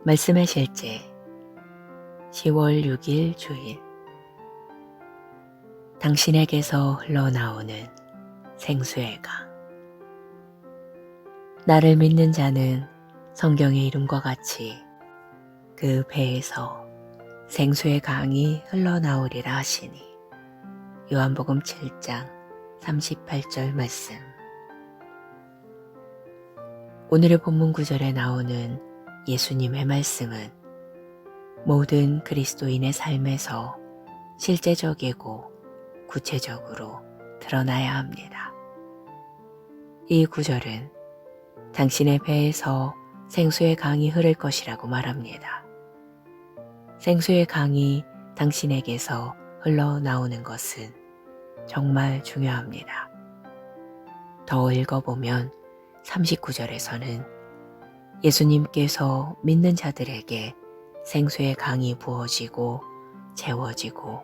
말씀의 실제 10월 6일 주일. 당신에게서 흘러나오는 생수의 강. 나를 믿는 자는 성경의 이름과 같이 그 배에서 생수의 강이 흘러나오리라 하시니. 요한복음 7장 38절 말씀. 오늘의 본문 구절에 나오는 예수님의 말씀은 모든 그리스도인의 삶에서 실제적이고 구체적으로 드러나야 합니다. 이 구절은 당신의 배에서 생수의 강이 흐를 것이라고 말합니다. 생수의 강이 당신에게서 흘러나오는 것은 정말 중요합니다. 더 읽어보면 39절에서는 예수님께서 믿는 자들에게 생수의 강이 부어지고 채워지고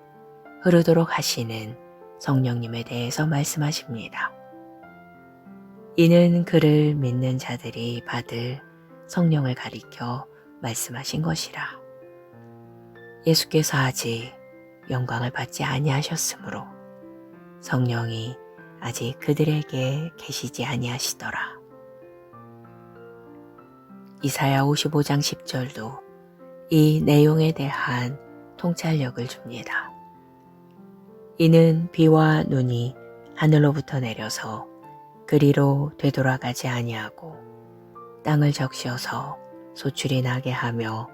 흐르도록 하시는 성령님에 대해서 말씀하십니다. 이는 그를 믿는 자들이 받을 성령을 가리켜 말씀하신 것이라. 예수께서 아직 영광을 받지 아니하셨으므로 성령이 아직 그들에게 계시지 아니하시더라. 이사야 55장 10절도 이 내용에 대한 통찰력을 줍니다. 이는 비와 눈이 하늘로부터 내려서 그리로 되돌아가지 아니하고 땅을 적셔서 소출이 나게 하며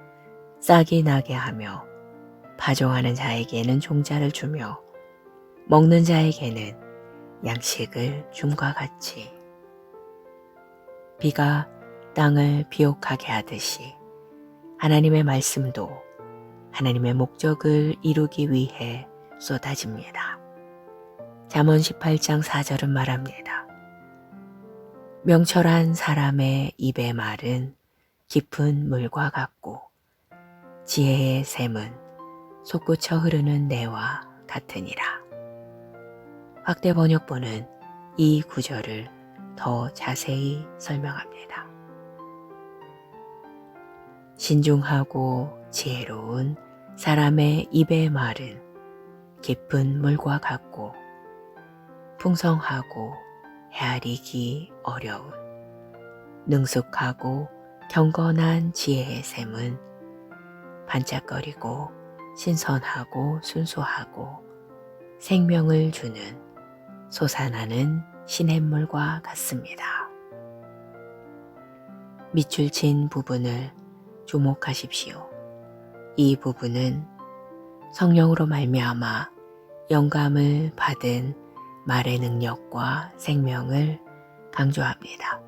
싹이 나게 하며 파종하는 자에게는 종자를 주며 먹는 자에게는 양식을 줌과 같이. 비가 땅을 비옥하게 하듯이 하나님의 말씀도 하나님의 목적을 이루기 위해 쏟아집니다. 잠언 18장 4절은 말합니다. 명철한 사람의 입의 말은 깊은 물과 같고 지혜의 샘은 솟구쳐 흐르는 내와 같으니라. 확대 번역본은 이 구절을 더 자세히 설명합니다. 신중하고 지혜로운 사람의 입의 말은 깊은 물과 같고 풍성하고 헤아리기 어려운 능숙하고 경건한 지혜의 샘은 반짝거리고 신선하고 순수하고 생명을 주는 솟아나는 시냇물과 같습니다. 밑줄 친 부분을 주목하십시오. 이 부분은 성령으로 말미암아 영감을 받은 말의 능력과 생명을 강조합니다.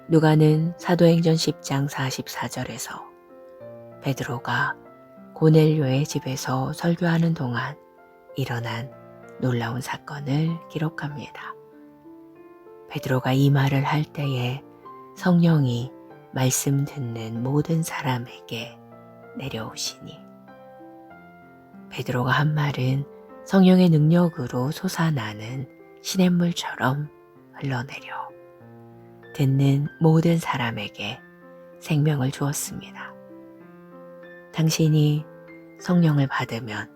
누가는 사도행전 10장 44절에서 베드로가 고넬료의 집에서 설교하는 동안 일어난 놀라운 사건을 기록합니다. 베드로가 이 말을 할 때에 성령이 말씀 듣는 모든 사람에게 내려오시니. 베드로가 한 말은 성령의 능력으로 솟아나는 시냇물처럼 흘러내려 듣는 모든 사람에게 생명을 주었습니다. 당신이 성령을 받으면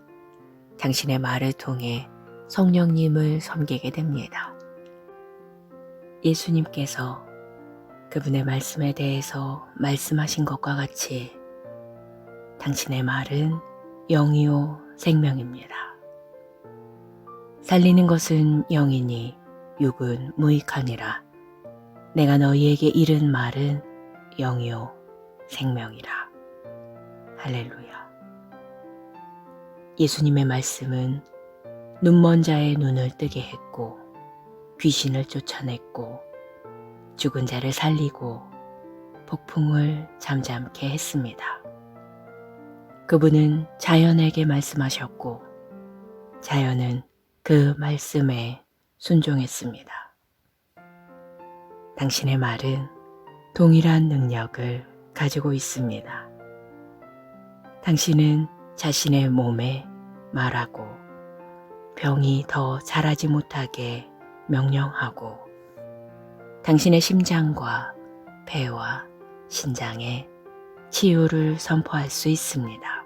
당신의 말을 통해 성령님을 섬기게 됩니다. 예수님께서 그분의 말씀에 대해서 말씀하신 것과 같이 당신의 말은 영이요 생명입니다. 살리는 것은 영이니 육은 무익하니라. 내가 너희에게 이른 말은 영이요 생명이라. 할렐루야. 예수님의 말씀은 눈먼 자의 눈을 뜨게 했고 귀신을 쫓아냈고 죽은 자를 살리고 폭풍을 잠잠케 했습니다. 그분은 자연에게 말씀하셨고 자연은 그 말씀에 순종했습니다. 당신의 말은 동일한 능력을 가지고 있습니다. 당신은 자신의 몸에 말하고 병이 더 자라지 못하게 명령하고 당신의 심장과 폐와 신장에 치유를 선포할 수 있습니다.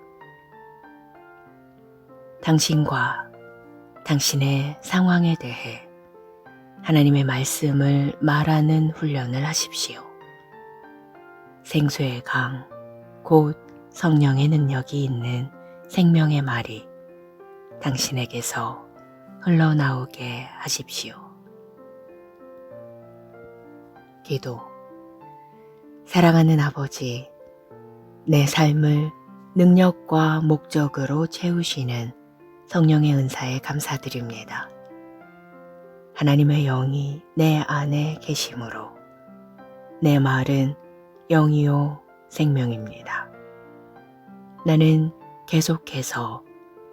당신과 당신의 상황에 대해 하나님의 말씀을 말하는 훈련을 하십시오. 생수의 강, 곧 성령의 능력이 있는 생명의 말이 당신에게서 흘러나오게 하십시오. 기도. 사랑하는 아버지, 내 삶을 능력과 목적으로 채우시는 성령의 은사에 감사드립니다. 하나님의 영이 내 안에 계심으로 내 말은 영이요 생명입니다. 나는 계속해서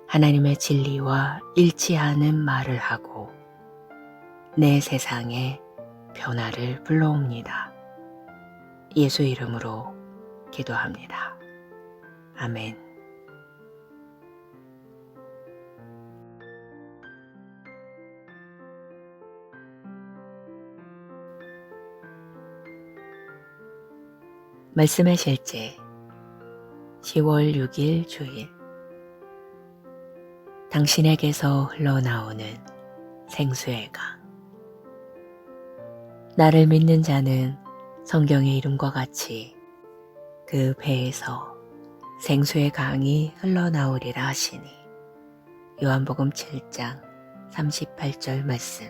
하나님의 진리와 일치하는 말을 하고 내 세상에 변화를 불러옵니다. 예수 이름으로 기도합니다. 아멘. 말씀의 실제 10월 6일 주일. 당신에게서 흘러나오는 생수의 강. 나를 믿는 자는 성경의 이름과 같이 그 배에서 생수의 강이 흘러나오리라 하시니. 요한복음 7장 38절 말씀.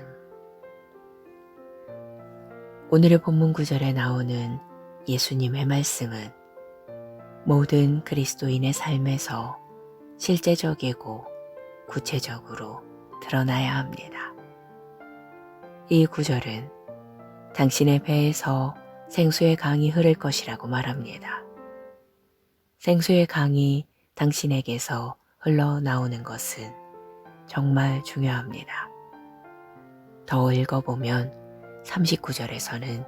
오늘의 본문 구절에 나오는 예수님의 말씀은 모든 그리스도인의 삶에서 실제적이고 구체적으로 드러나야 합니다. 이 구절은 당신의 배에서 생수의 강이 흐를 것이라고 말합니다. 생수의 강이 당신에게서 흘러나오는 것은 정말 중요합니다. 더 읽어보면 39절에서는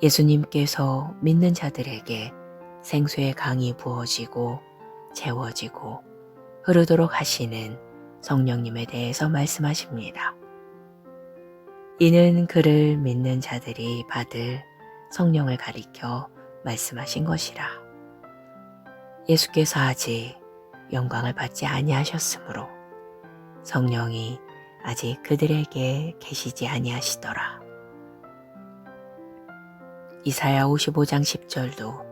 예수님께서 믿는 자들에게 생수의 강이 부어지고 채워지고 흐르도록 하시는 성령님에 대해서 말씀하십니다. 이는 그를 믿는 자들이 받을 성령을 가리켜 말씀하신 것이라. 예수께서 아직 영광을 받지 아니하셨으므로 성령이 아직 그들에게 계시지 아니하시더라. 이사야 55장 10절도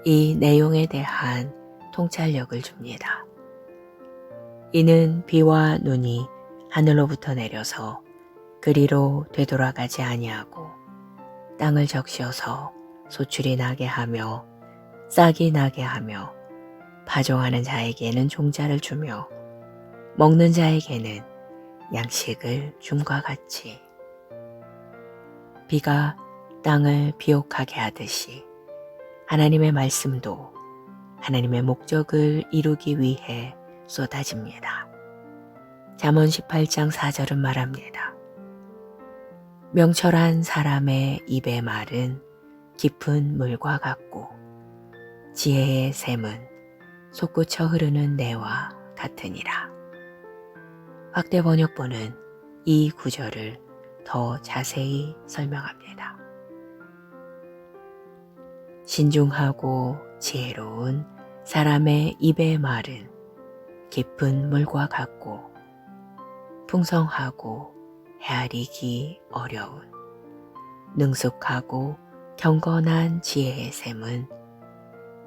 이 내용에 대한 통찰력을 줍니다. 이는 비와 눈이 하늘로부터 내려서 그리로 되돌아가지 아니하고 땅을 적셔서 소출이 나게 하며 싹이 나게 하며 파종하는 자에게는 종자를 주며 먹는 자에게는 양식을 줌과 같이. 비가 땅을 비옥하게 하듯이 하나님의 말씀도 하나님의 목적을 이루기 위해 쏟아집니다. 잠언 18장 4절은 말합니다. 명철한 사람의 입의 말은 깊은 물과 같고 지혜의 샘은 솟구쳐 흐르는 내와 같으니라. 확대 번역본은 이 구절을 더 자세히 설명합니다. 신중하고 지혜로운 사람의 입의 말은 깊은 물과 같고 풍성하고 헤아리기 어려운 능숙하고 경건한 지혜의 샘은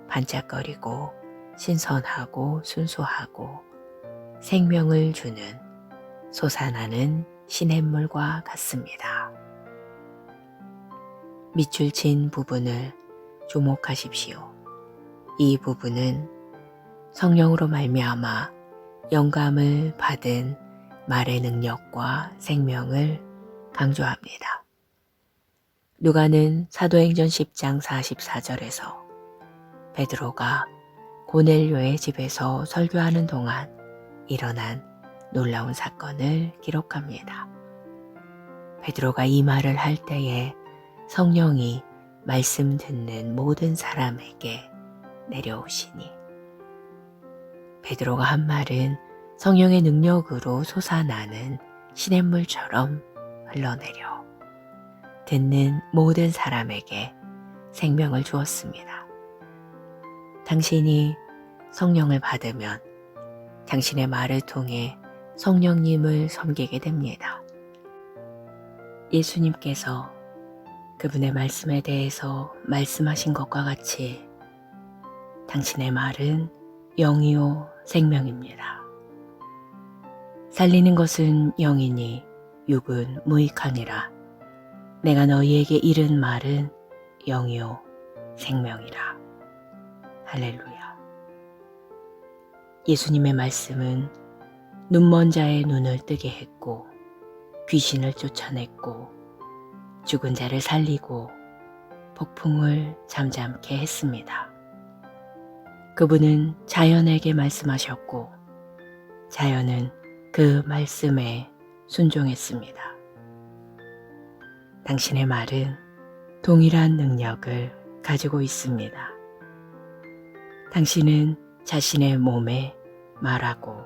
반짝거리고 신선하고 순수하고 생명을 주는 솟아나는 시냇물과 같습니다. 밑줄 친 부분을 주목하십시오. 이 부분은 성령으로 말미암아 영감을 받은 말의 능력과 생명을 강조합니다. 누가는 사도행전 10장 44절에서 베드로가 고넬료의 집에서 설교하는 동안 일어난 놀라운 사건을 기록합니다. 베드로가 이 말을 할 때에 성령이 말씀 듣는 모든 사람에게 내려오시니. 베드로가 한 말은 성령의 능력으로 솟아나는 시냇물처럼 흘러내려 듣는 모든 사람에게 생명을 주었습니다. 당신이 성령을 받으면 당신의 말을 통해 성령님을 섬기게 됩니다. 예수님께서 그분의 말씀에 대해서 말씀하신 것과 같이 당신의 말은 영이요 생명입니다. 살리는 것은 영이니 육은 무익하니라. 내가 너희에게 이른 말은 영이요 생명이라. 할렐루야. 예수님의 말씀은 눈먼 자의 눈을 뜨게 했고 귀신을 쫓아냈고 죽은 자를 살리고 폭풍을 잠잠케 했습니다. 그분은 자연에게 말씀하셨고 자연은 그 말씀에 순종했습니다. 당신의 말은 동일한 능력을 가지고 있습니다. 당신은 자신의 몸에 말하고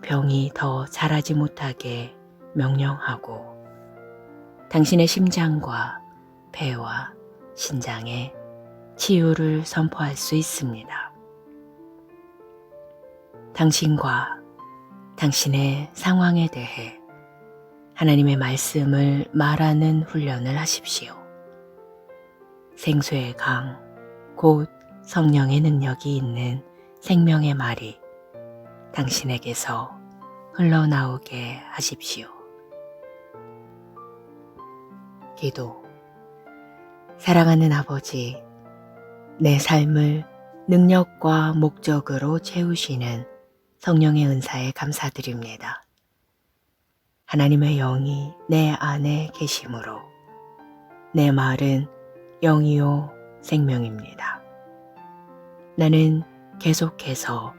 병이 더 자라지 못하게 명령하고 당신의 심장과 폐와 신장에 치유를 선포할 수 있습니다. 당신과 당신의 상황에 대해 하나님의 말씀을 말하는 훈련을 하십시오. 생수의 강, 곧 성령의 능력이 있는 생명의 말이 당신에게서 흘러나오게 하십시오. 기도. 사랑하는 아버지, 내 삶을 능력과 목적으로 채우시는 성령의 은사에 감사드립니다. 하나님의 영이 내 안에 계심으로 내 말은 영이요 생명입니다. 나는 계속해서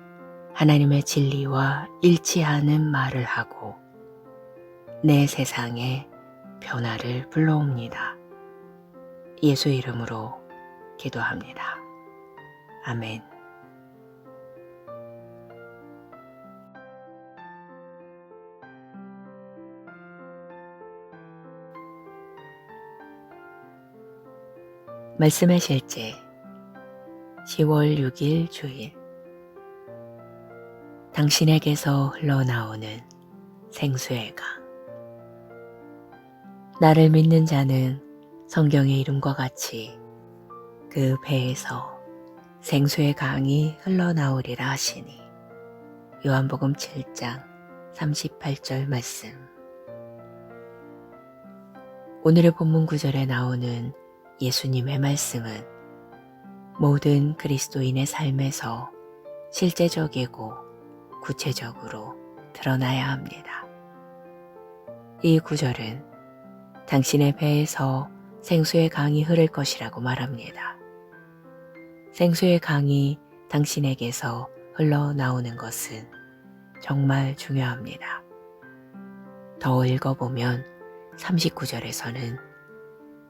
하나님의 진리와 일치하는 말을 하고 내 세상에 변화를 불러옵니다. 예수 이름으로 기도합니다. 아멘. 말씀의 실제 10월 6일 주일. 당신에게서 흘러나오는 생수의 강. 나를 믿는 자는 성경의 이름과 같이 그 배에서 생수의 강이 흘러나오리라 하시니. 요한복음 7장 38절 말씀. 오늘의 본문 구절에 나오는 예수님의 말씀은 모든 그리스도인의 삶에서 실제적이고 구체적으로 드러나야 합니다. 이 구절은 당신의 배에서 생수의 강이 흐를 것이라고 말합니다. 생수의 강이 당신에게서 흘러나오는 것은 정말 중요합니다. 더 읽어보면 39절에서는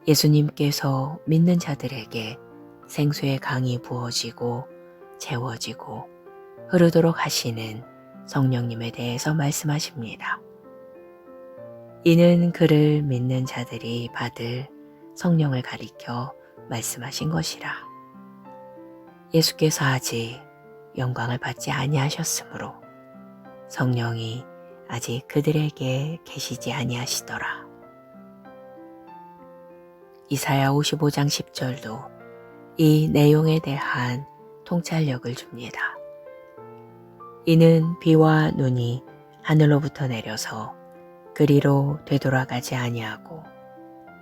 예수님께서 믿는 자들에게 생수의 강이 부어지고 채워지고 흐르도록 하시는 성령님에 대해서 말씀하십니다. 이는 그를 믿는 자들이 받을 성령을 가리켜 말씀하신 것이라. 예수께서 아직 영광을 받지 아니하셨으므로 성령이 아직 그들에게 계시지 아니하시더라. 이사야 55장 10절도 이 내용에 대한 통찰력을 줍니다. 이는 비와 눈이 하늘로부터 내려서 그리로 되돌아가지 아니하고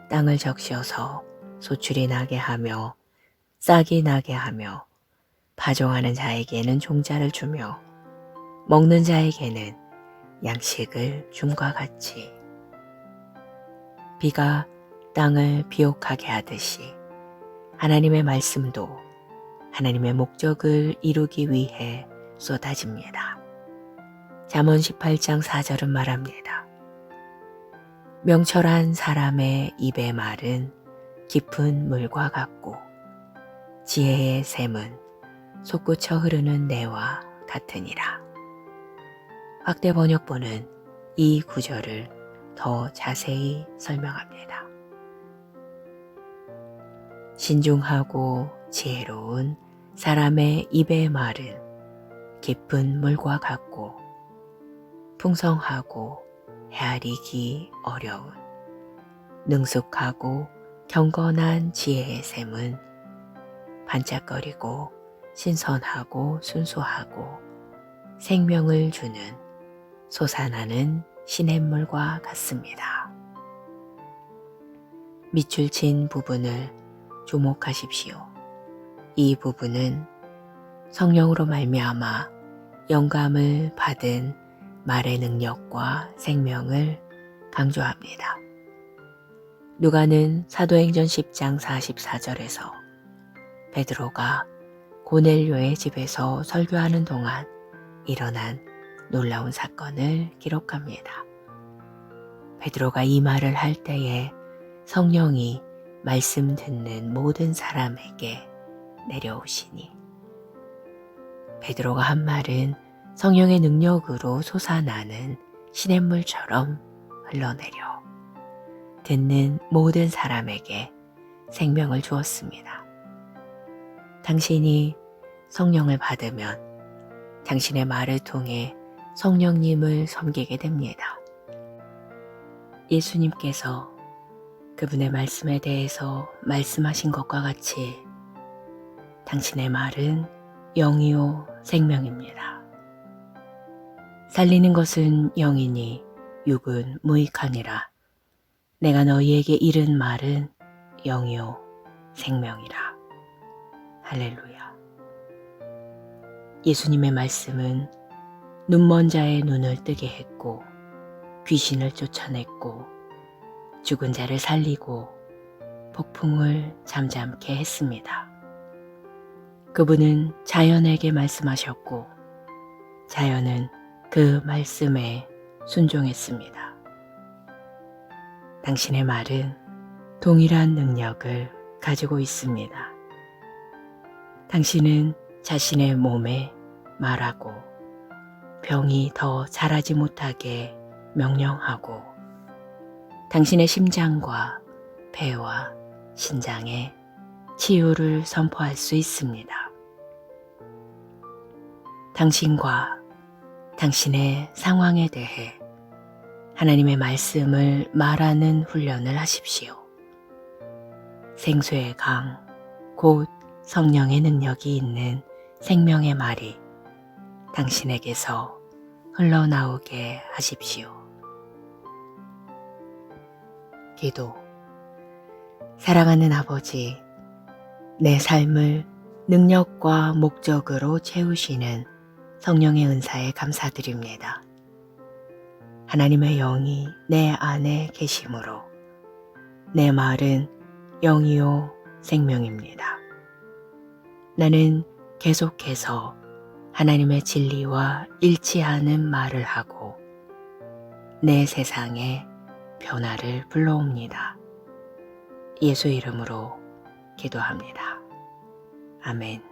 땅을 적셔서 소출이 나게 하며 싹이 나게 하며 파종하는 자에게는 종자를 주며 먹는 자에게는 양식을 줌과 같이. 비가 땅을 비옥하게 하듯이 하나님의 말씀도 하나님의 목적을 이루기 위해 쏟아집니다. 잠언 18장 4절은 말합니다. 명철한 사람의 입의 말은 깊은 물과 같고 지혜의 샘은 솟구쳐 흐르는 내와 같으니라. 확대 번역본은 이 구절을 더 자세히 설명합니다. 신중하고 지혜로운 사람의 입의 말은 깊은 물과 같고 풍성하고 헤아리기 어려운 능숙하고 경건한 지혜의 샘은 반짝거리고 신선하고 순수하고 생명을 주는 솟아나는 시냇물과 같습니다. 밑줄 친 부분을 주목하십시오. 이 부분은 성령으로 말미암아 영감을 받은 말의 능력과 생명을 강조합니다. 누가는 사도행전 10장 44절에서 베드로가 고넬료의 집에서 설교하는 동안 일어난 놀라운 사건을 기록합니다. 베드로가 이 말을 할 때에 성령이 말씀 듣는 모든 사람에게 내려오시니 베드로가 한 말은 성령의 능력으로 솟아나는 시냇물처럼 흘러내려 듣는 모든 사람에게 생명을 주었습니다. 당신이 성령을 받으면 당신의 말을 통해 성령님을 섬기게 됩니다. 예수님께서 그분의 말씀에 대해서 말씀하신 것과 같이 당신의 말은 영이요 생명입니다. 살리는 것은 영이니 육은 무익하니라. 내가 너희에게 이른 말은 영이요 생명이라. 할렐루야. 예수님의 말씀은 눈먼 자의 눈을 뜨게 했고 귀신을 쫓아냈고 죽은 자를 살리고 폭풍을 잠잠케 했습니다. 그분은 자연에게 말씀하셨고 자연은 그 말씀에 순종했습니다. 당신의 말은 동일한 능력을 가지고 있습니다. 당신은 자신의 몸에 말하고 병이 더 자라지 못하게 명령하고 당신의 심장과 폐와 신장에 치유를 선포할 수 있습니다. 당신과 당신의 상황에 대해 하나님의 말씀을 말하는 훈련을 하십시오. 생수의 강, 곧 성령의 능력이 있는 생명의 말이 당신에게서 흘러나오게 하십시오. 기도. 사랑하는 아버지, 내 삶을 능력과 목적으로 채우시는 성령의 은사에 감사드립니다. 하나님의 영이 내 안에 계심으로 내 말은 영이요 생명입니다. 나는 계속해서 하나님의 진리와 일치하는 말을 하고 내 세상에 변화를 불러옵니다. 예수 이름으로 기도합니다. 아멘.